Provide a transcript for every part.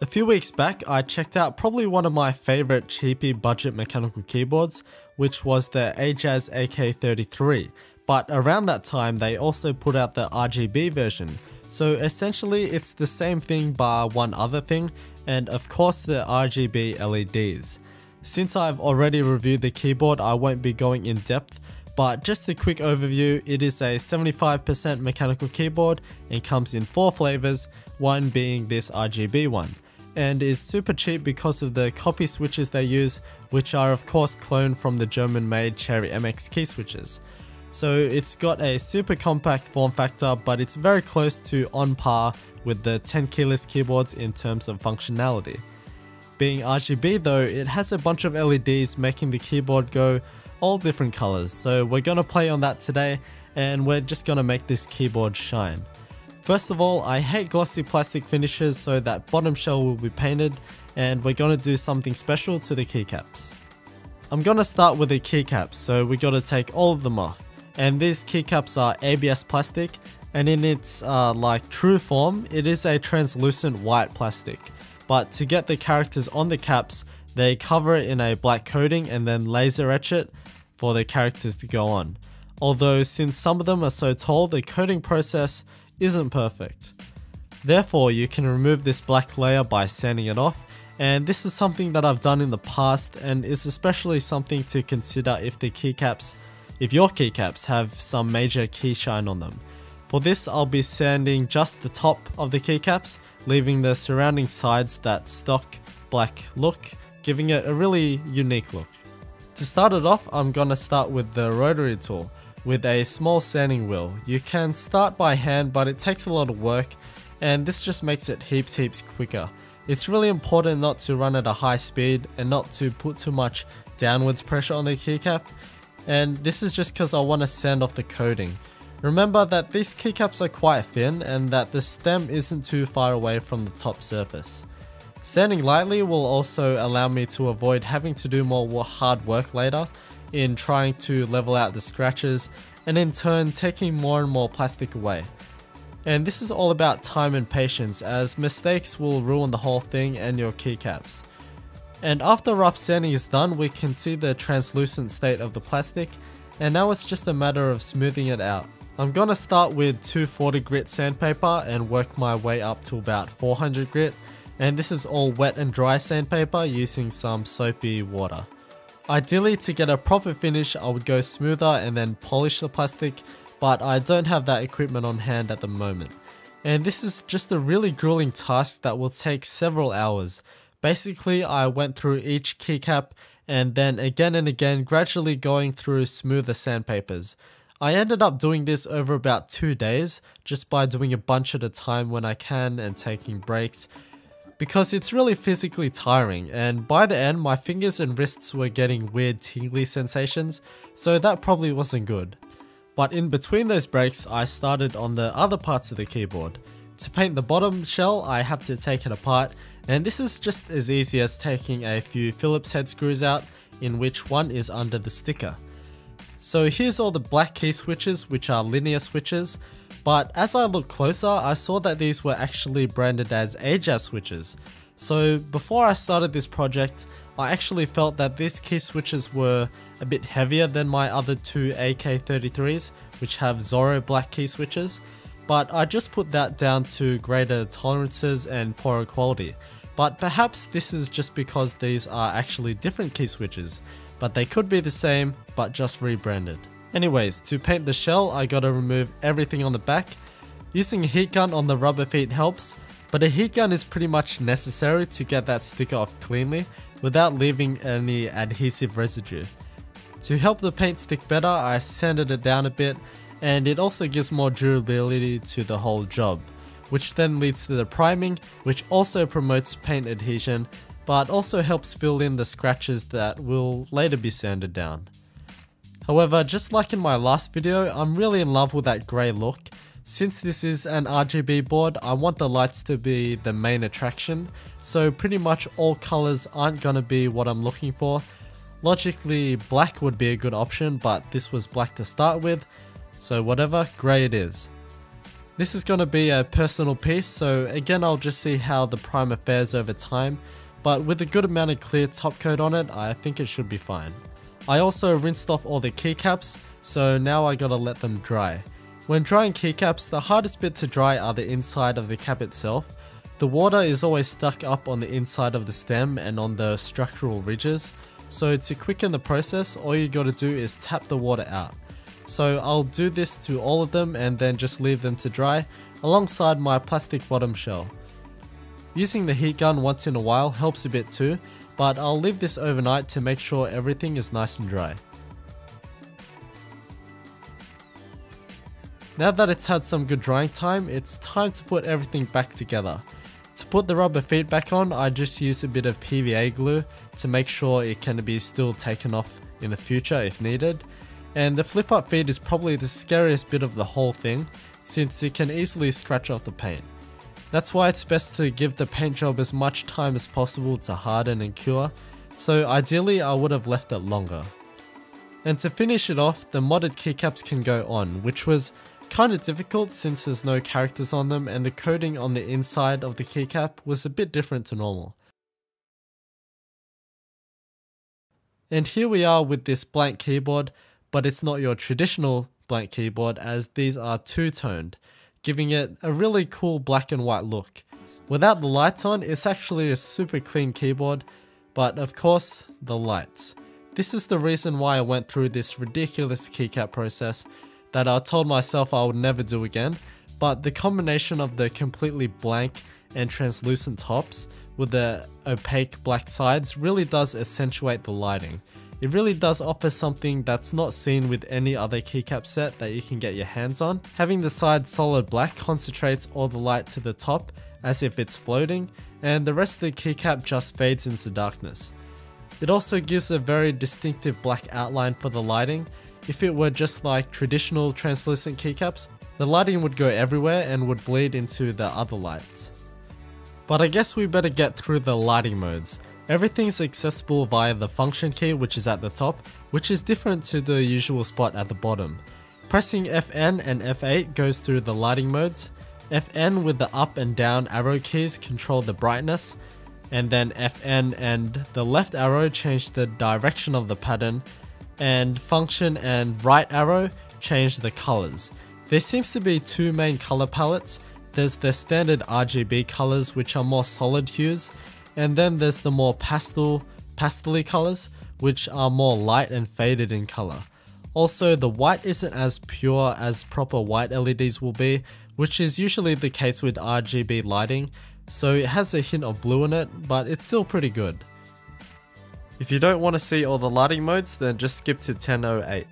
A few weeks back, I checked out probably one of my favorite cheapy budget mechanical keyboards, which was the Ajazz Ak33, but around that time they also put out the RGB version, so essentially it's the same thing bar one other thing, and of course the RGB LEDs. Since I've already reviewed the keyboard, I won't be going in depth, but just a quick overview, it is a 75% mechanical keyboard and comes in 4 flavors, one being this RGB one, and is super cheap because of the copy switches they use, which are of course cloned from the German made Cherry MX key switches. So it's got a super compact form factor, but it's very close to on par with the 10 keyless keyboards in terms of functionality. Being RGB though, it has a bunch of LEDs making the keyboard go all different colors, so we're gonna play on that today and we're just gonna make this keyboard shine. First of all, I hate glossy plastic finishes, so that bottom shell will be painted, and we're gonna do something special to the keycaps. I'm gonna start with the keycaps, so we gotta take all of them off. And these keycaps are ABS plastic, and in its like true form, it is a translucent white plastic. But to get the characters on the caps, they cover it in a black coating and then laser etch it for the characters to go on. Although since some of them are so tall, the coating process isn't perfect. Therefore, you can remove this black layer by sanding it off, and this is something that I've done in the past and is especially something to consider if your keycaps have some major key shine on them. For this, I'll be sanding just the top of the keycaps, leaving the surrounding sides that stock black look, giving it a really unique look. To start it off, I'm gonna start with the rotary tool with a small sanding wheel. You can start by hand, but it takes a lot of work, and this just makes it heaps quicker. It's really important not to run at a high speed and not to put too much downwards pressure on the keycap, and this is just because I want to sand off the coating. Remember that these keycaps are quite thin and that the stem isn't too far away from the top surface. Sanding lightly will also allow me to avoid having to do more hard work later in trying to level out the scratches, and in turn taking more and more plastic away. And this is all about time and patience, as mistakes will ruin the whole thing and your keycaps. And after rough sanding is done, we can see the translucent state of the plastic, and now it's just a matter of smoothing it out. I'm gonna start with 240 grit sandpaper and work my way up to about 400 grit, and this is all wet and dry sandpaper using some soapy water. Ideally, to get a proper finish, I would go smoother and then polish the plastic, but I don't have that equipment on hand at the moment. And this is just a really grueling task that will take several hours. Basically, I went through each keycap and then again and again gradually going through smoother sandpapers. I ended up doing this over about 2 days, just by doing a bunch at a time when I can and taking breaks, because it's really physically tiring, and by the end my fingers and wrists were getting weird tingly sensations, so that probably wasn't good. But in between those breaks, I started on the other parts of the keyboard. To paint the bottom shell, I have to take it apart, and this is just as easy as taking a few Phillips head screws out, in which one is under the sticker. So here's all the black key switches, which are linear switches, but as I looked closer, I saw that these were actually branded as Ajazz switches. So before I started this project, I actually felt that these key switches were a bit heavier than my other two AK33s, which have Zorro black key switches, but I just put that down to greater tolerances and poorer quality. But perhaps this is just because these are actually different key switches, but they could be the same, but just rebranded. Anyways, to paint the shell, I gotta remove everything on the back. Using a heat gun on the rubber feet helps, but a heat gun is pretty much necessary to get that sticker off cleanly without leaving any adhesive residue. To help the paint stick better, I sanded it down a bit, and it also gives more durability to the whole job, which then leads to the priming, which also promotes paint adhesion, but also helps fill in the scratches that will later be sanded down. However, just like in my last video, I'm really in love with that grey look. Since this is an RGB board, I want the lights to be the main attraction, so pretty much all colours aren't gonna be what I'm looking for. Logically, black would be a good option, but this was black to start with, so whatever, grey it is. This is going to be a personal piece, so again I'll just see how the primer fares over time, but with a good amount of clear top coat on it, I think it should be fine. I also rinsed off all the keycaps, so now I gotta let them dry. When drying keycaps, the hardest bit to dry are the inside of the cap itself. The water is always stuck up on the inside of the stem and on the structural ridges, so to quicken the process, all you gotta do is tap the water out. So I'll do this to all of them and then just leave them to dry alongside my plastic bottom shell. Using the heat gun once in a while helps a bit too, but I'll leave this overnight to make sure everything is nice and dry. Now that it's had some good drying time, it's time to put everything back together. To put the rubber feet back on, I just use a bit of PVA glue to make sure it can be still taken off in the future if needed. And the flip up feet is probably the scariest bit of the whole thing, since it can easily scratch off the paint. That's why it's best to give the paint job as much time as possible to harden and cure, so ideally I would have left it longer. And to finish it off, the modded keycaps can go on, which was kind of difficult since there's no characters on them and the coating on the inside of the keycap was a bit different to normal. And here we are with this blank keyboard, but it's not your traditional blank keyboard as these are two-toned, giving it a really cool black and white look. Without the lights on, it's actually a super clean keyboard, but of course, the lights. This is the reason why I went through this ridiculous keycap process that I told myself I would never do again, but the combination of the completely blank and translucent tops with the opaque black sides really does accentuate the lighting. It really does offer something that's not seen with any other keycap set that you can get your hands on. Having the sides solid black concentrates all the light to the top as if it's floating, and the rest of the keycap just fades into darkness. It also gives a very distinctive black outline for the lighting. If it were just like traditional translucent keycaps, the lighting would go everywhere and would bleed into the other lights. But I guess we better get through the lighting modes. Everything's accessible via the function key, which is at the top, which is different to the usual spot at the bottom. Pressing Fn and F8 goes through the lighting modes. Fn with the up and down arrow keys control the brightness, and then Fn and the left arrow change the direction of the pattern, and function and right arrow change the colors. There seems to be two main color palettes. There's the standard RGB colors, which are more solid hues, and then there's the more pastel-y colors, which are more light and faded in color. Also, the white isn't as pure as proper white LEDs will be, which is usually the case with RGB lighting, so it has a hint of blue in it, but it's still pretty good. If you don't want to see all the lighting modes, then just skip to 10.08.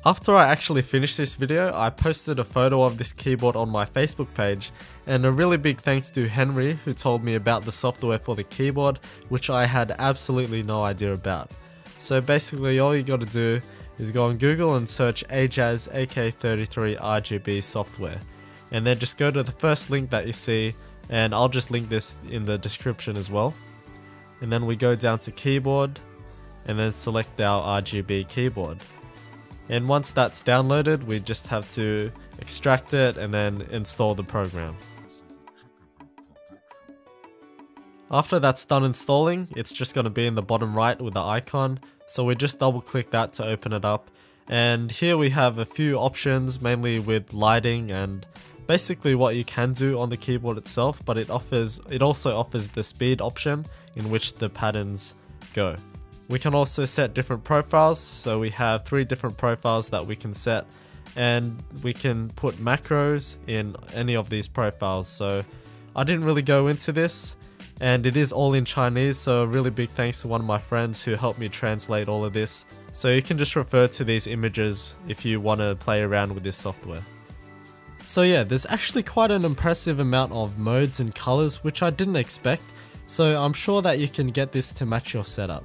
After I actually finished this video, I posted a photo of this keyboard on my Facebook page, and a really big thanks to Henry who told me about the software for the keyboard, which I had absolutely no idea about. So basically all you gotta do is go on Google and search Ajazz Ak33 RGB software, and then just go to the first link that you see, and I'll just link this in the description as well. And then we go down to keyboard and then select our RGB keyboard. And once that's downloaded, we just have to extract it and then install the program. After that's done installing, it's just going to be in the bottom right with the icon, so we just double click that to open it up. And here we have a few options, mainly with lighting and basically what you can do on the keyboard itself, but it also offers the speed option in which the patterns go. We can also set different profiles, so we have 3 different profiles that we can set, and we can put macros in any of these profiles. So I didn't really go into this, and it is all in Chinese, so a really big thanks to one of my friends who helped me translate all of this. So you can just refer to these images if you want to play around with this software. So yeah, there's actually quite an impressive amount of modes and colors which I didn't expect, so I'm sure that you can get this to match your setup.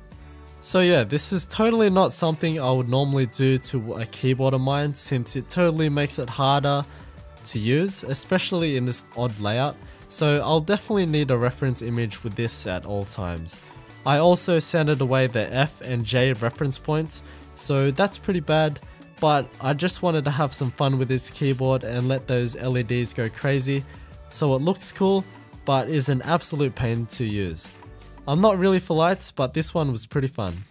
So yeah, this is totally not something I would normally do to a keyboard of mine, since it totally makes it harder to use, especially in this odd layout. So I'll definitely need a reference image with this at all times. I also sanded away the F and J reference points, so that's pretty bad, but I just wanted to have some fun with this keyboard and let those LEDs go crazy, so it looks cool, but is an absolute pain to use. I'm not really for lights, but this one was pretty fun.